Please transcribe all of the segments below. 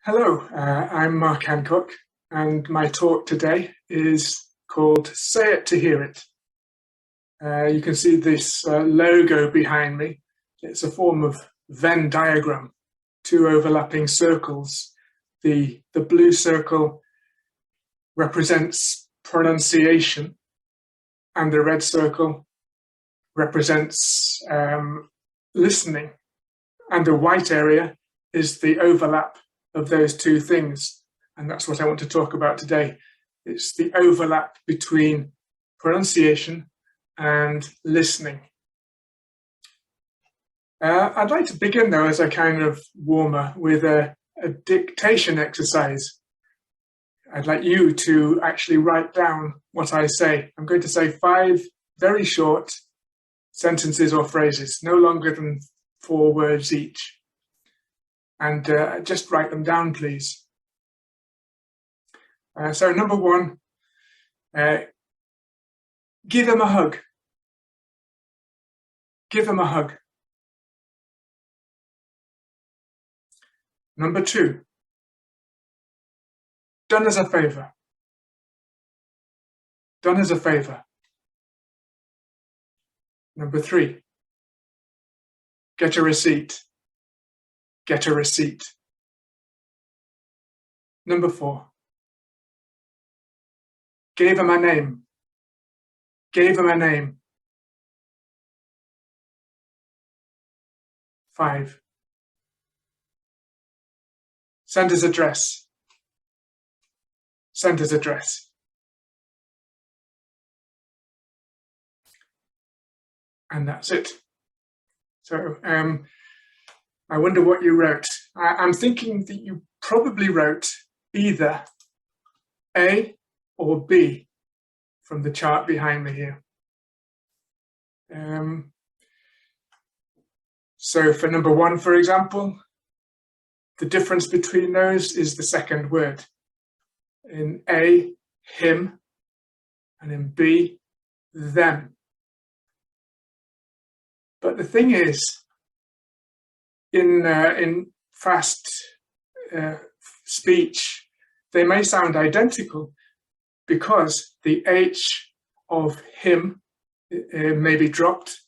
Hello, I'm Mark Hancock, and my talk today is called Say It to Hear It. You can see this logo behind me. It's a form of Venn diagram, two overlapping circles. The blue circle represents pronunciation, and the red circle represents listening, and the white area is the overlap of those two things. And that's what I want to talk about today. It's the overlap between pronunciation and listening. I'd like to begin, though, as a kind of warmer, with a dictation exercise. I'd like you to actually write down what I say. I'm going to say 5 very short sentences or phrases, no longer than 4 words each. And just write them down, please. So number 1, give him a hug. Give him a hug. Number 2, done us a favor. Done us a favor. Number 3, get a receipt. Get a receipt. Number 4, gave him a name. Gave him a name. 5, send his address. Send his address. And that's it. So I wonder what you wrote. I'm thinking that you probably wrote either A or B from the chart behind me here. So for number 1, for example, the difference between those is the second word. In A, him, and in B, them. But the thing is, in fast speech, they may sound identical because the H of him may be dropped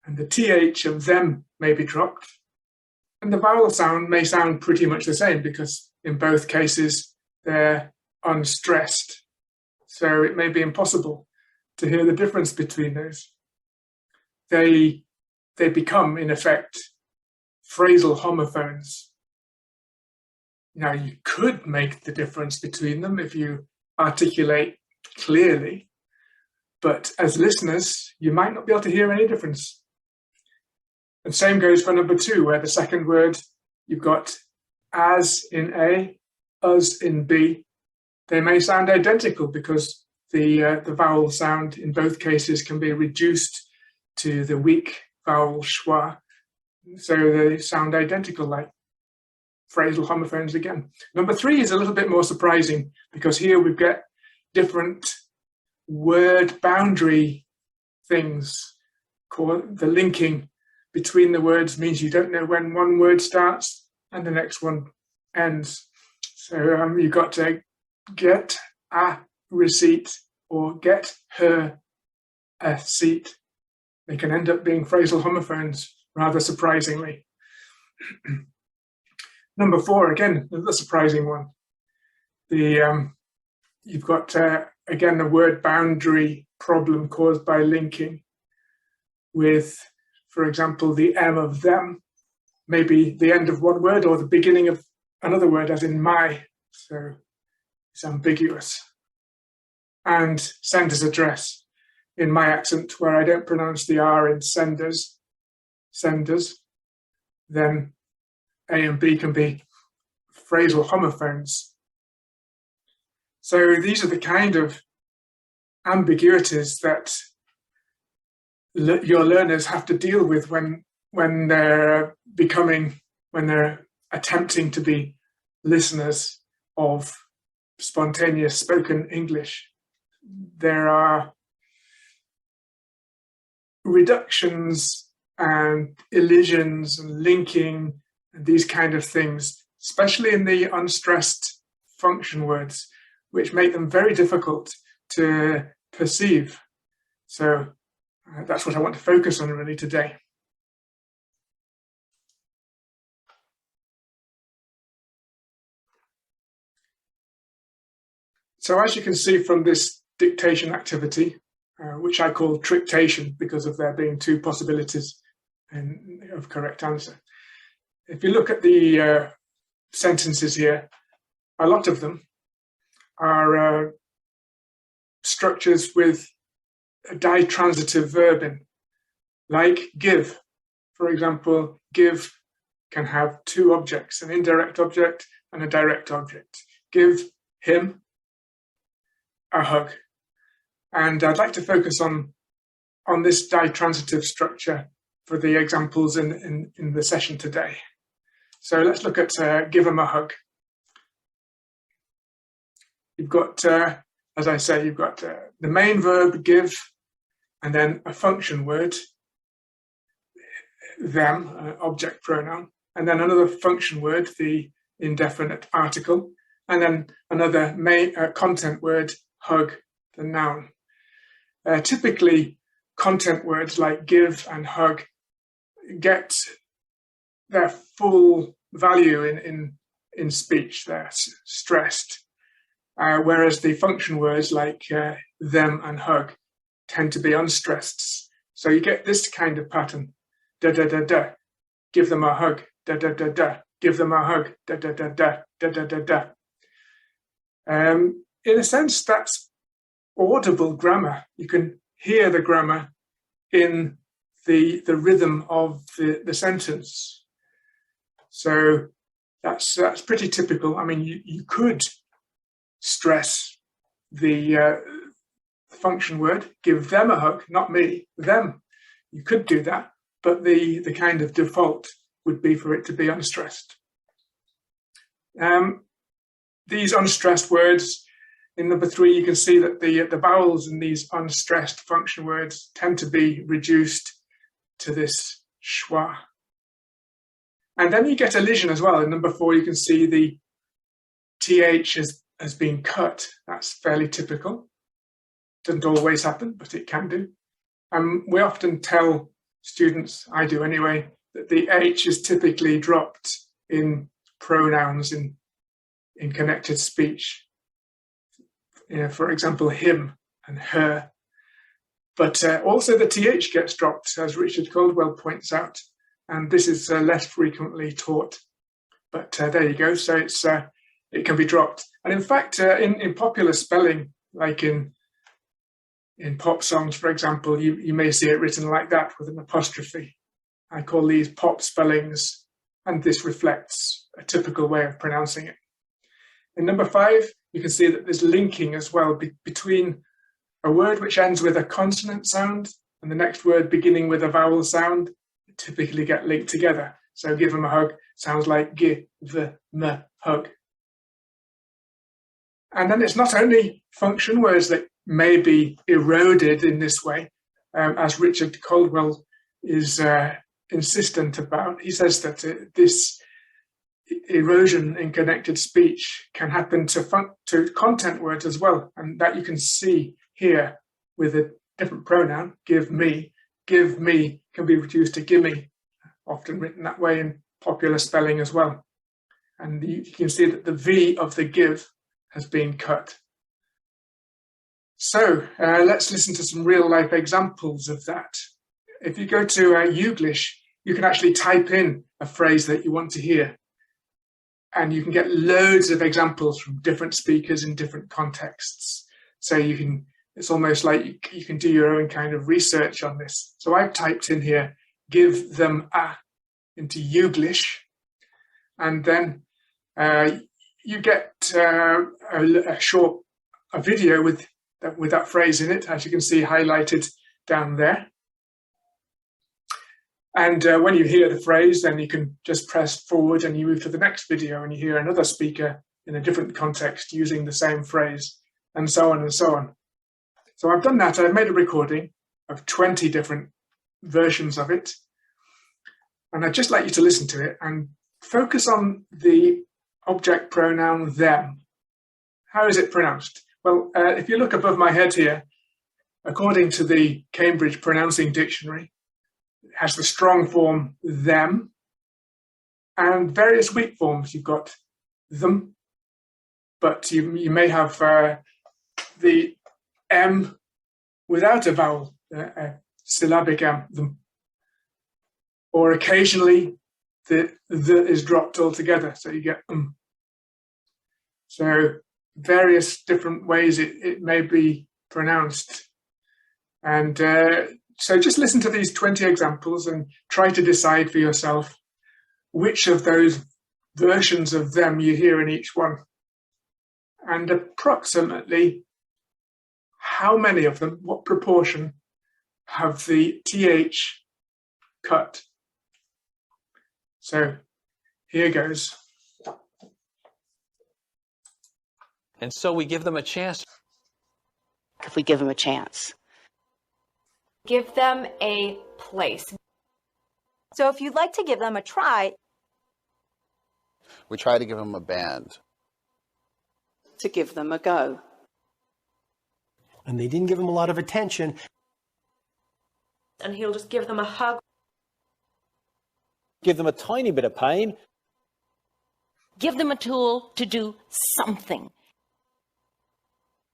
and the TH of them may be dropped. And the vowel sound may sound pretty much the same because in both cases they're unstressed. So it may be impossible to hear the difference between those. They become, in effect, phrasal homophones. Now, you could make the difference between them if you articulate clearly, but as listeners, you might not be able to hear any difference. And same goes for number 2, where the second word, you've got as in A, us in B. They may sound identical because the vowel sound in both cases can be reduced to the weak vowel schwa. So they sound identical, like phrasal homophones again. Number 3 is a little bit more surprising because here we've got different word boundary things. The linking between the words means you don't know when one word starts and the next one ends. So you've got to get a receipt or get her a seat. They can end up being phrasal homophones, rather surprisingly. Number 4, again, the surprising one. You've got, again, the word boundary problem caused by linking with, for example, the M of them, maybe the end of one word or the beginning of another word, as in my. So it's ambiguous. And sender's address. In my accent, where I don't pronounce the R in senders, then A and B can be phrasal homophones. So these are the kind of ambiguities that your learners have to deal with when they're attempting to be listeners of spontaneous spoken English. There are reductions and elisions and linking and these kind of things especially in the unstressed function words, which make them very difficult to perceive. So that's what I want to focus on really today. So as you can see from this dictation activity, which I call trictation because of there being two possibilities of correct answer. If you look at the sentences here, a lot of them are structures with a ditransitive verb in, like give. For example, give can have two objects, an indirect object and a direct object. Give him a hug. And I'd like to focus on this ditransitive structure for the examples in the session today. So let's look at give him a hug. You've got, as I say, you've got the main verb give, and then a function word, them, object pronoun, and then another function word, the indefinite article, and then another content word, hug, the noun. Typically, content words like give and hug get their full value in speech. They're stressed, whereas the function words like them and hug tend to be unstressed. So you get this kind of pattern: da da da da, give them a hug, da da da da, give them a hug, da da da da, da da da da. In a sense, that's audible grammar. You can hear the grammar in the rhythm of the sentence. So that's pretty typical. I mean, you could stress the function word, give them a hug, not me, them. You could do that, but the kind of default would be for it to be unstressed. These unstressed words, in number 3, you can see that the vowels in these unstressed function words tend to be reduced to this schwa. And then you get elision as well. In number 4, you can see the th has been cut. That's fairly typical. Doesn't always happen, but it can do. We often tell students, I do anyway, that the h is typically dropped in pronouns in connected speech. For example, him and her. But also the th gets dropped, as Richard Caldwell points out, and this is less frequently taught. But there you go. So it can be dropped. And in fact, in popular spelling, like in pop songs, for example, you may see it written like that with an apostrophe. I call these pop spellings, and this reflects a typical way of pronouncing it. In number 5, you can see that there's linking as well between a word which ends with a consonant sound and the next word beginning with a vowel sound typically get linked together. So give them a hug sounds like give them a hug. And then it's not only function words that may be eroded in this way, as Richard Caldwell is insistent about. He says that this erosion in connected speech can happen to content words as well, and that you can see here with a different pronoun, give me. Give me can be reduced to gimme, often written that way in popular spelling as well. And you can see that the V of the give has been cut. So let's listen to some real life examples of that. If you go to YouGlish, you can actually type in a phrase that you want to hear. And you can get loads of examples from different speakers in different contexts. So it's almost like you can do your own kind of research on this. So I've typed in here, give them a, into YouGlish. And then you get a video with that phrase in it, as you can see highlighted down there. And when you hear the phrase, then you can just press forward and you move to the next video and you hear another speaker in a different context using the same phrase, and so on and so on. So I've done that. I've made a recording of 20 different versions of it. And I'd just like you to listen to it and focus on the object pronoun them. How is it pronounced? Well, if you look above my head here, according to the Cambridge Pronouncing Dictionary, it has the strong form them and various weak forms. You've got them, but you may have the M without a vowel, a syllabic M, them. Or occasionally the is dropped altogether, so you get So various different ways it may be pronounced. And so just listen to these 20 examples and try to decide for yourself which of those versions of them you hear in each one. And approximately how many of them, what proportion, have the TH cut. So here goes. And so we give them a chance. If we give them a chance. Give them a place. So if you'd like to give them a try, we try to give them a band. To give them a go. And they didn't give him a lot of attention. And he'll just give them a hug. Give them a tiny bit of pain. Give them a tool to do something.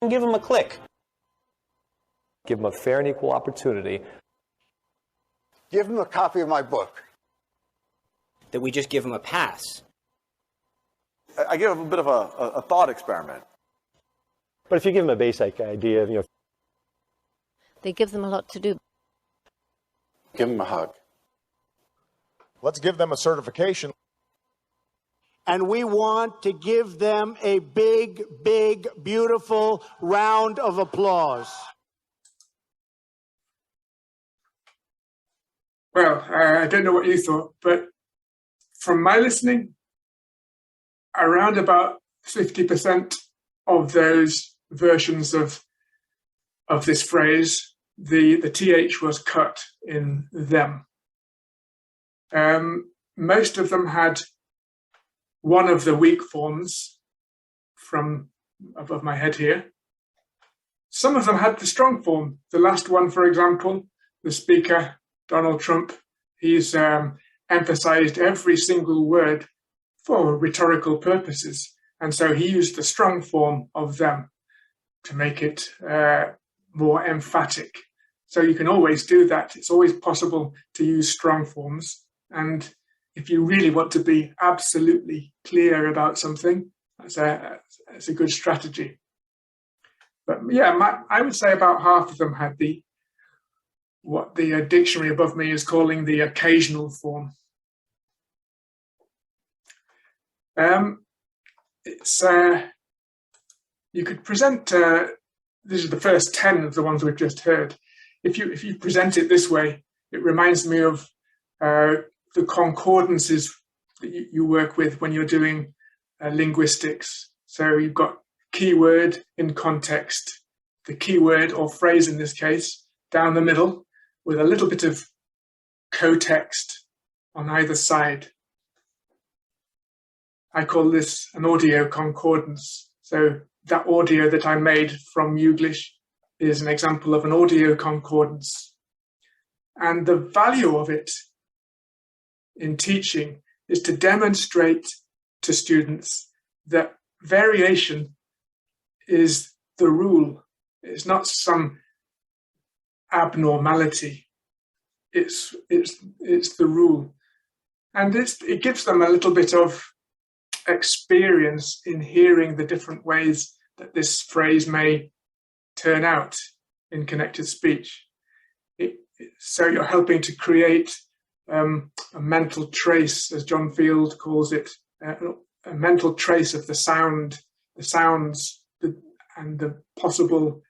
And give them a click. Give them a fair and equal opportunity. Give them a copy of my book. That we just give them a pass. I give them a bit of a thought experiment. But if you give them a basic idea of, They give them a lot to do. Give them a hug. Let's give them a certification. And we want to give them a big, big, beautiful round of applause. Well, I don't know what you thought, but from my listening, around about 50% of those versions of this phrase, the TH was cut in them. Most of them had one of the weak forms from above my head here. Some of them had the strong form. The last one, for example, the speaker, Donald Trump, he's emphasized every single word for rhetorical purposes. And so he used the strong form of them to make it more emphatic. So you can always do that. It's always possible to use strong forms. And if you really want to be absolutely clear about something, that's a good strategy. But yeah, I would say about half of them had what the dictionary above me is calling the occasional form. You could present, these are the first 10 of the ones we've just heard. If you present it this way, it reminds me of the concordances that you work with when you're doing linguistics. So you've got keyword in context, the keyword or phrase in this case, down the middle with a little bit of co-text on either side. I call this an audio concordance. So that audio that I made from YouGlish is an example of an audio concordance. And the value of it in teaching is to demonstrate to students that variation is the rule. It's not some abnormality. It's the rule. And it gives them a little bit of experience in hearing the different ways that this phrase may turn out in connected speech. So you're helping to create a mental trace, as John Field calls it, a mental trace of the sounds, and the possible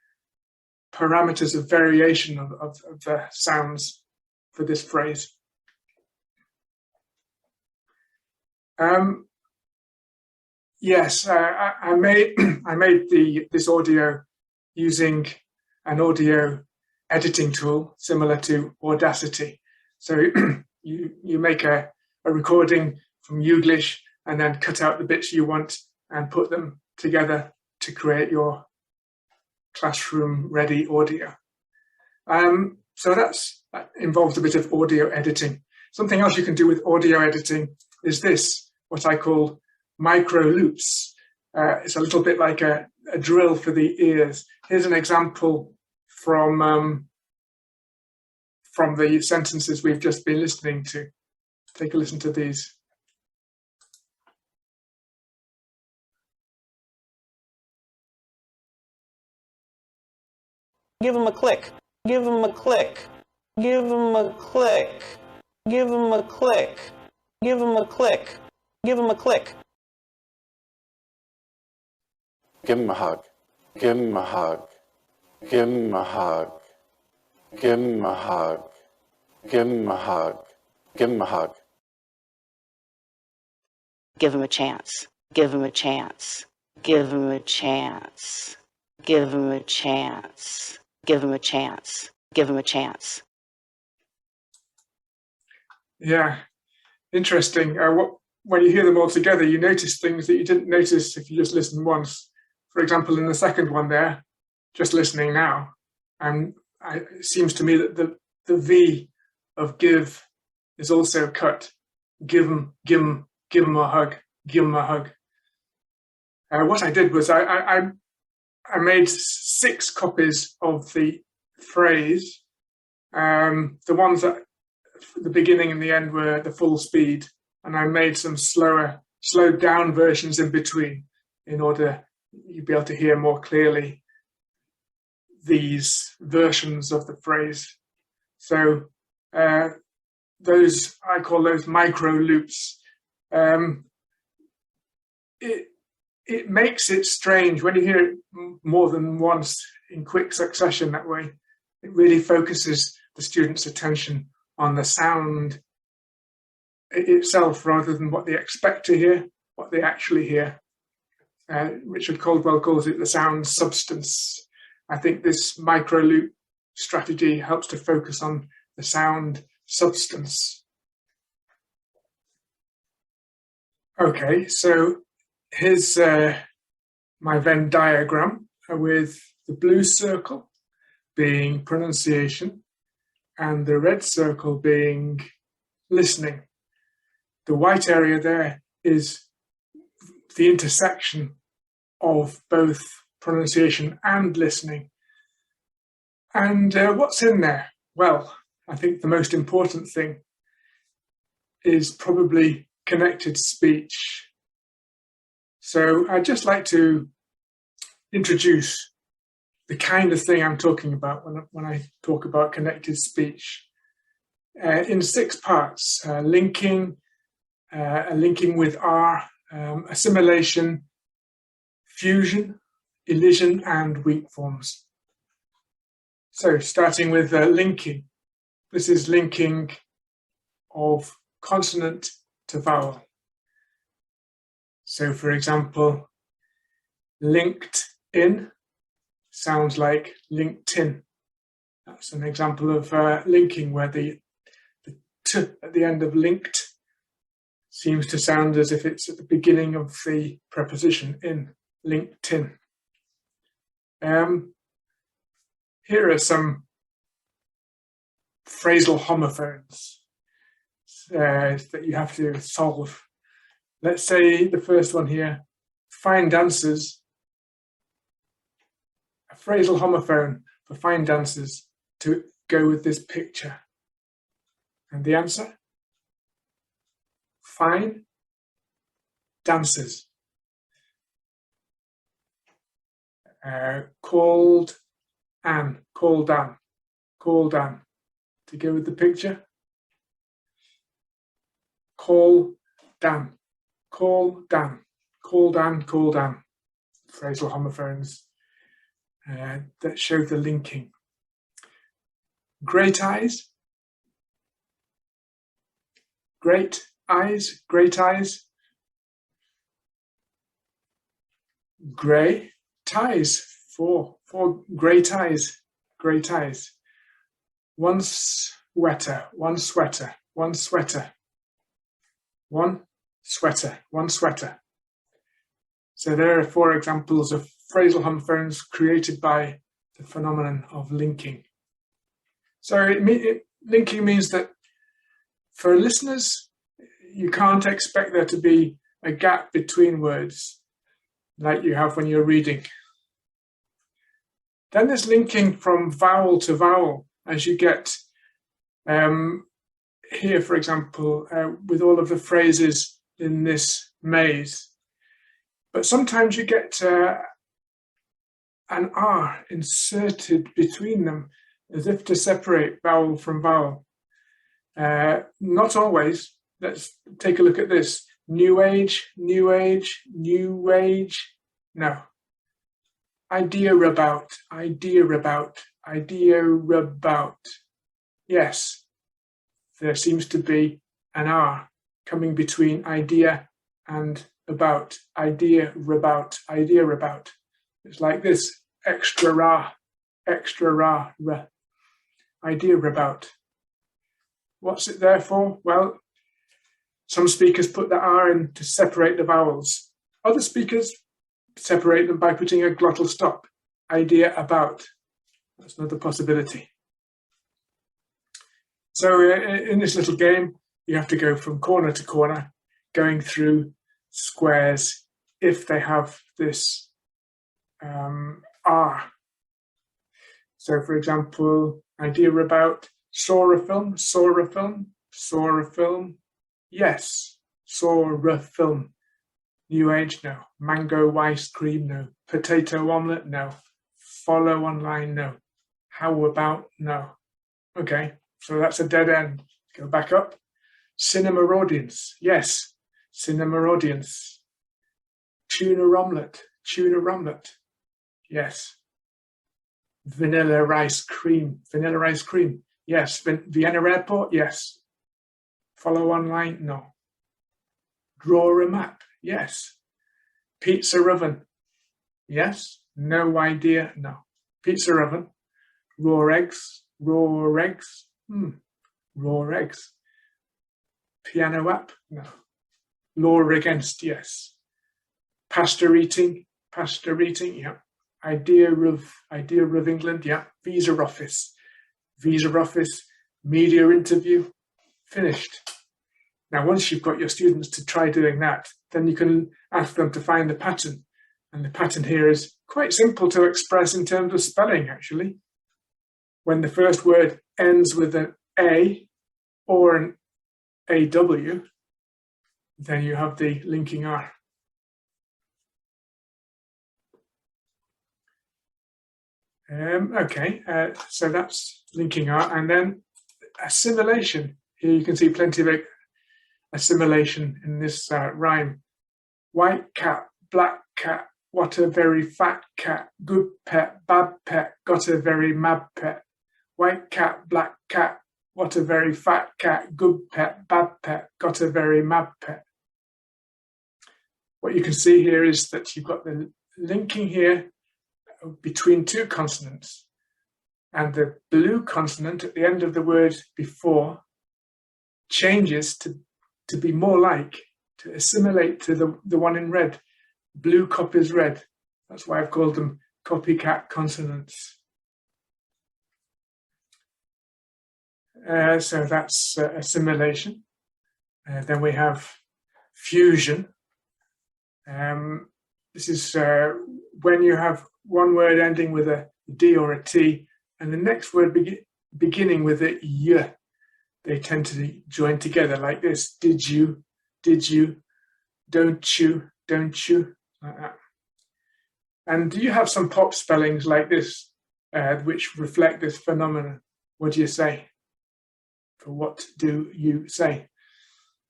parameters of variation of the sounds for this phrase. Yes, I made this audio using an audio editing tool similar to Audacity. So you make a recording from YouGlish, and then cut out the bits you want and put them together to create your classroom ready audio. So that involves a bit of audio editing. Something else you can do with audio editing is this, what I call micro loops. It's a little bit like a drill for the ears. Here's an example from the sentences we've just been listening to. Take a listen to these. Give him a click. Give him a click. Give him a click. Give him a click. Give him a click. Give him a click. Give him a hug. Give him a hug. Give him a hug. Give him a hug. Give him a hug. Give him a hug. Give him a chance. Give him a chance. Give him a chance. Give him a chance. Give him a chance. Give him a chance. Yeah, interesting. When you hear them all together, you notice things that you didn't notice if you just listened once. For example, in the second one there, just listening now, it seems to me that the V of give is also cut. Give him a hug, give him a hug. What I did was I made 6 copies of the phrase. The ones that the beginning and the end were the full speed, and I made some slowed down versions in between in order you'd be able to hear more clearly these versions of the phrase. So those, I call those micro loops. It makes it strange when you hear it more than once in quick succession that way. It really focuses the student's attention on the sound itself rather than what they expect to hear, what they actually hear. Richard Caldwell calls it the sound substance. I think this micro loop strategy helps to focus on the sound substance. Okay, so here's my Venn diagram with the blue circle being pronunciation and the red circle being listening. The white area there is the intersection of both pronunciation and listening. And what's in there? Well, I think the most important thing is probably connected speech. So I'd just like to introduce the kind of thing I'm talking about when I talk about connected speech. In 6 parts: linking, linking with R, assimilation, fusion, elision, and weak forms. So starting with linking. This is linking of consonant to vowel. So for example, linked in sounds like LinkedIn. That's an example of linking where the t at the end of linked seems to sound as if it's at the beginning of the preposition in, LinkedIn. Here are some phrasal homophones that you have to solve. Let's say the first one here, fine dancers. A phrasal homophone for fine dancers to go with this picture. And the answer? Fine dancers. Called Anne, called Dan, called Dan. To go with the picture? Call Dan, call Dan, call Dan, call Dan. Phrasal homophones that show the linking. Great eyes, great eyes, great eyes. Grey ties, four grey ties, grey ties. One sweater, one sweater, one sweater. One sweater, one sweater. So there are 4 examples of phrasal homophones created by the phenomenon of linking. So linking means that for listeners, you can't expect there to be a gap between words like you have when you're reading. Then there's linking from vowel to vowel, as you get here, for example, with all of the phrases in this maze. But sometimes you get an R inserted between them, as if to separate vowel from vowel. Not always. Let's take a look at this. New age, new age, new age. No. Idea about, idea about, idea about. Yes, there seems to be an R coming between idea and about, idea about, idea about. It's like this, extra ra, ra, idea about. What's it there for? Well, some speakers put the R in to separate the vowels. Other speakers separate them by putting a glottal stop, idea about. That's another possibility. So in this little game, you have to go from corner to corner, going through squares if they have this R. So for example, idea about, saw a film, saw a film, saw a film. Yes, saw a film. New age, no. Mango ice cream, no. Potato omelette, no. Follow online, no. How about, no. Okay, so that's a dead end. Go back up. Cinema audience, yes. Cinema audience. Tuna omelette, yes. Vanilla ice cream, yes. Vienna airport, yes. Follow online, no. Draw a map, yes. Pizza oven, yes. No idea, no. Pizza oven. Raw eggs, raw eggs, raw eggs. Piano app, no. Law against, yes. Pasta eating, yeah. Idea of England, yeah. Visa office, media interview, finished. Now, once you've got your students to try doing that, then you can ask them to find the pattern. And the pattern here is quite simple to express in terms of spelling, actually. When the first word ends with an A or an AW, then you have the linking R. So that's linking R. And then assimilation. Here you can see plenty of assimilation in this rhyme. White cat, black cat, what a very fat cat, good pet, bad pet, got a very mad pet. White cat, black cat, what a very fat cat, good pet, bad pet, got a very mad pet. What you can see here is that you've got the linking here between 2 consonants, and the blue consonant at the end of the word before changes to be more like, to assimilate to the one in red. Blue copies red. That's why I've called them copycat consonants. So that's assimilation. Then we have fusion. This is when you have one word ending with a D or a T, and the next word beginning with a Y. They tend to join together like this. Did you, don't you, like that. And you have some pop spellings like this, which reflect this phenomenon. What do you say? For what do you say?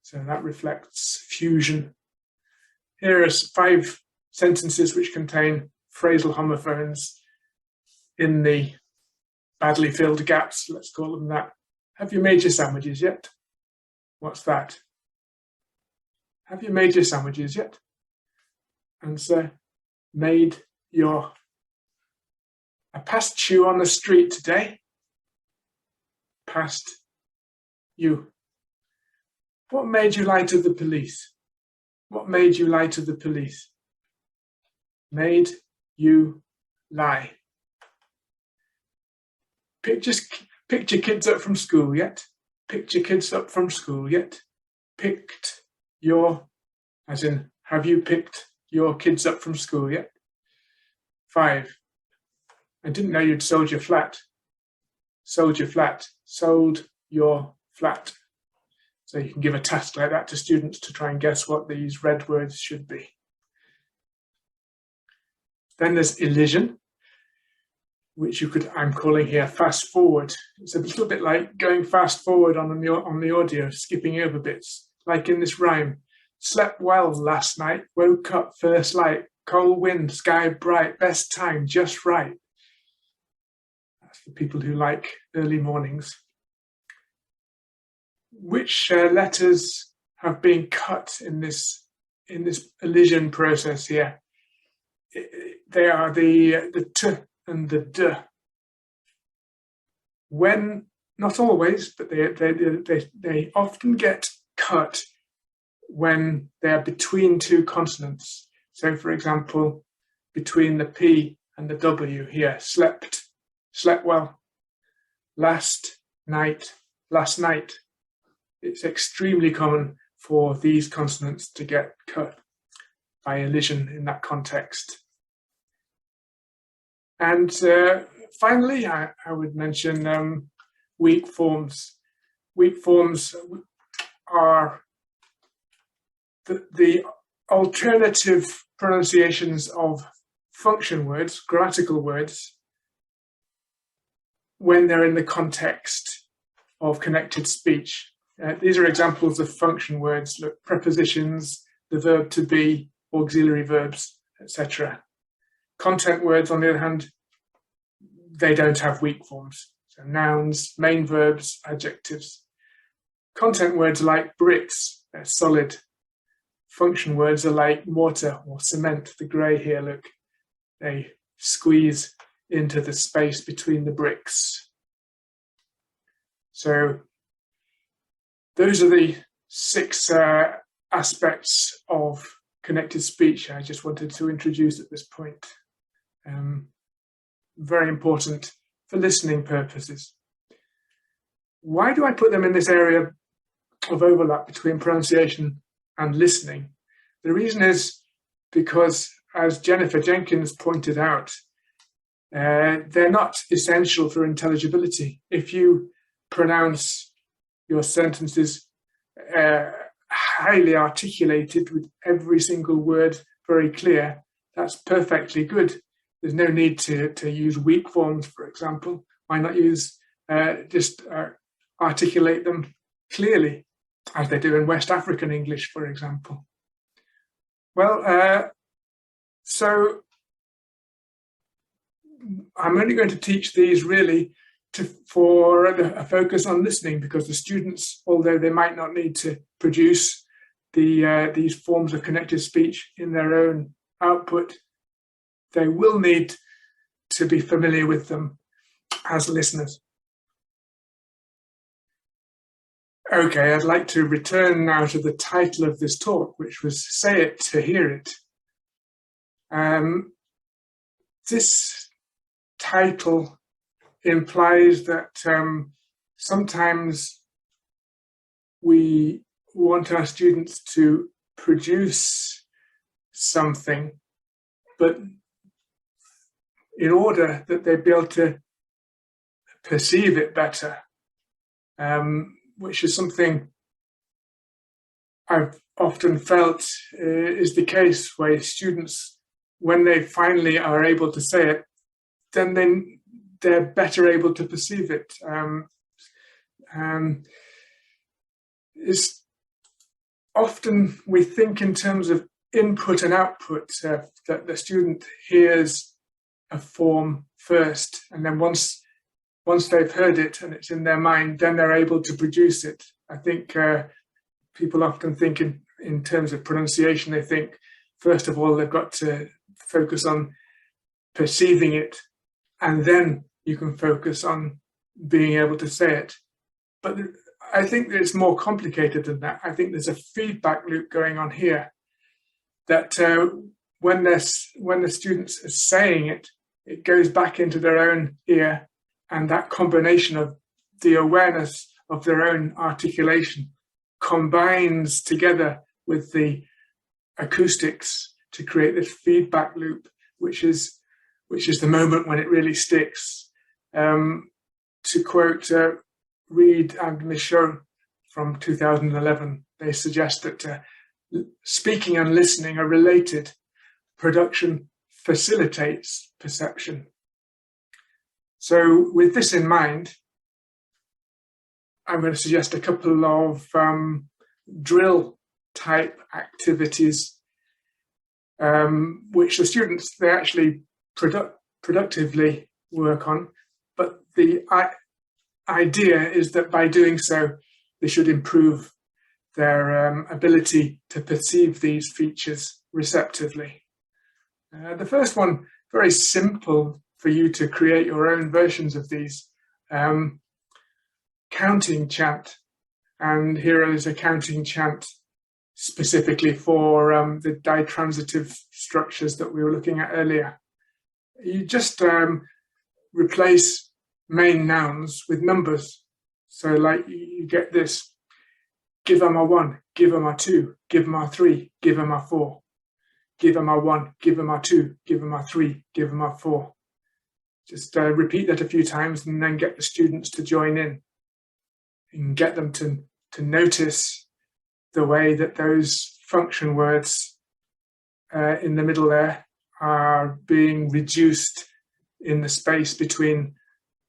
So that reflects fusion. Here are 5 sentences which contain phrasal homophones in the badly filled gaps, let's call them that. Have you made your sandwiches yet? What's that? Have you made your sandwiches yet? Answer, made your. I passed you on the street today. Passed you. What made you lie to the police? What made you lie to the police? Made you lie. Just picked your kids up from school yet? Picked your kids up from school yet? Picked your, as in, have you picked your kids up from school yet? 5. I didn't know you'd sold your flat. Sold your flat. Sold your flat. So you can give a task like that to students to try and guess what these red words should be. Then there's elision, which I'm calling here fast forward. It's a little bit like going fast forward on the audio, skipping over bits, like in this rhyme. Slept well last night, woke up first light, cold wind, sky bright, best time, just right. That's for people who like early mornings. Which letters have been cut in this elision process here? They are the t and the d. When, not always, but they often get cut when they're between two consonants. So, for example, between the P and the W here, slept well. Last night. It's extremely common for these consonants to get cut by elision in that context. And finally, I would mention weak forms. Weak forms are the alternative pronunciations of function words, grammatical words, when they're in the context of connected speech. These are examples of function words, look, prepositions, the verb to be, auxiliary verbs, etc. Content words, on the other hand, they don't have weak forms. So nouns, main verbs, adjectives. Content words are like bricks, they're solid. Function words are like mortar or cement, the grey here, look. They squeeze into the space between the bricks. So those are the 6 aspects of connected speech I just wanted to introduce at this point. Very important for listening purposes. Why do I put them in this area of overlap between pronunciation and listening? The reason is because, as Jennifer Jenkins pointed out, they're not essential for intelligibility. If you pronounce your sentences highly articulated with every single word very clear, that's perfectly good. There's no need to use weak forms, for example. Why not use just articulate them clearly, as they do in West African English, for example? Well, so I'm only going to teach these really for a focus on listening, because the students, although they might not need to produce these forms of connected speech in their own output, they will need to be familiar with them as listeners. Okay, I'd like to return now to the title of this talk, which was Say It to Hear It. This title implies that sometimes we want our students to produce something, but in order that they be able to perceive it better, which is something I've often felt is the case, where students, when they finally are able to say it, then they're better able to perceive it. It's often we think in terms of input and output, that the student hears a form first, and then once they've heard it and it's in their mind, then they're able to produce it. I think people often think in terms of pronunciation. They think, first of all, they've got to focus on perceiving it, and then you can focus on being able to say it. But I think that it's more complicated than that. I think there's a feedback loop going on here. that when the students are saying it, it goes back into their own ear, and that combination of the awareness of their own articulation combines together with the acoustics to create this feedback loop, which is the moment when it really sticks. To quote Reed and Michaud from 2011, they suggest that speaking and listening are related. Production facilitates perception. So with this in mind, I'm going to suggest a couple of drill type activities which the students, they actually productively work on, but the idea is that by doing so, they should improve their ability to perceive these features receptively. The first one, very simple for you to create your own versions of these. Counting chant, and here is a counting chant specifically for the ditransitive structures that we were looking at earlier. You just replace main nouns with numbers. So like you get this: give them a 1, give them a 2, give them a 3, give them a 4. Give them a 1, give them a 2, give them a 3, give them a 4. Just repeat that a few times and then get the students to join in and get them to notice the way that those function words in the middle there are being reduced in the space between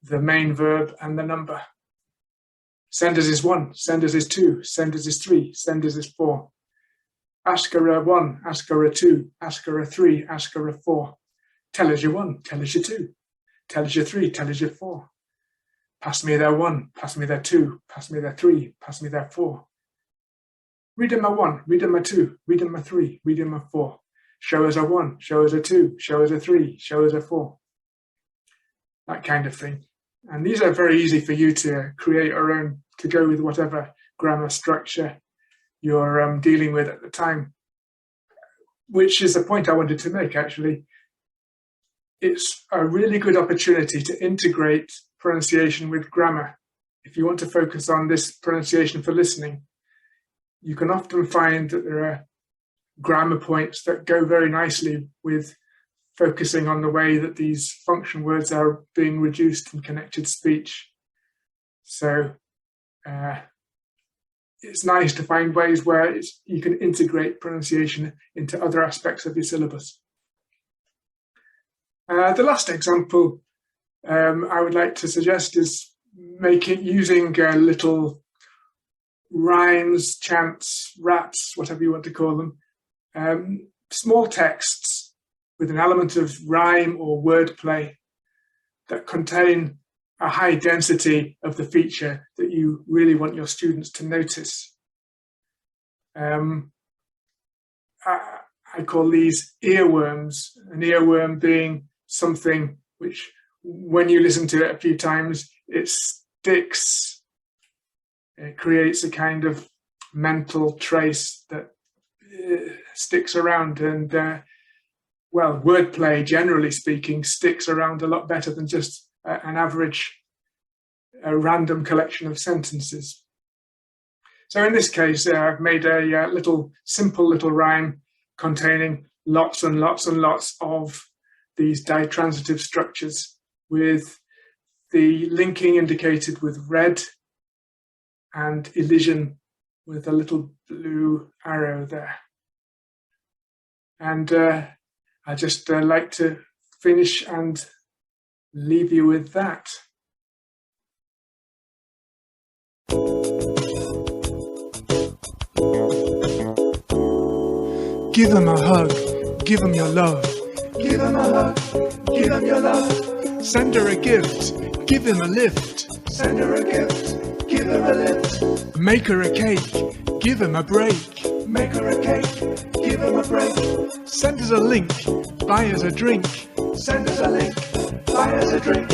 the main verb and the number. Senders is 1, senders is 2, senders is 3, senders is 4. Ask her a 1, ask her a 2, ask her a 3, ask her a 4. Tell us your 1, tell us your 2, tell us your 3, tell us your 4. Pass me their 1, pass me their 2, pass me their 3, pass me their 4. Read them a 1, read them a 2, read them a 3, read them a 4. Show us a 1, show us a 2, show us a 3, show us a 4. That kind of thing. And these are very easy for you to create your own, to go with whatever grammar structure you're dealing with at the time, which is the point I wanted to make actually. It's a really good opportunity to integrate pronunciation with grammar. If you want to focus on this pronunciation for listening, you can often find that there are grammar points that go very nicely with focusing on the way that these function words are being reduced in connected speech. So it's nice to find ways where you can integrate pronunciation into other aspects of your syllabus. The last example I would like to suggest is using little rhymes, chants, raps, whatever you want to call them, small texts with an element of rhyme or wordplay that contain a high density of the feature that you really want your students to notice. I call these earworms, an earworm being something which, when you listen to it a few times, it sticks. It creates a kind of mental trace that sticks around, and well, wordplay, generally speaking, sticks around a lot better than just an average, random collection of sentences. So in this case, I've made a simple little rhyme containing lots and lots and lots of these ditransitive structures, with the linking indicated with red and elision with a little blue arrow there. And I just like to finish and leave you with that. Give them a hug, give them your love. Give them a hug, give them your love. Send her a gift, give him a lift. Send her a gift, give him a lift. Make her a cake, give him a break. Make her a cake, give him a break. Send us a link, buy us a drink. Send us a link, buy us a drink.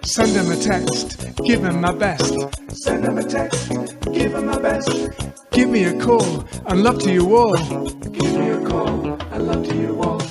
Send him a text, give him my best. Send him a text, give him my best. Give me a call, and love to you all. Give me a call, and love to you all.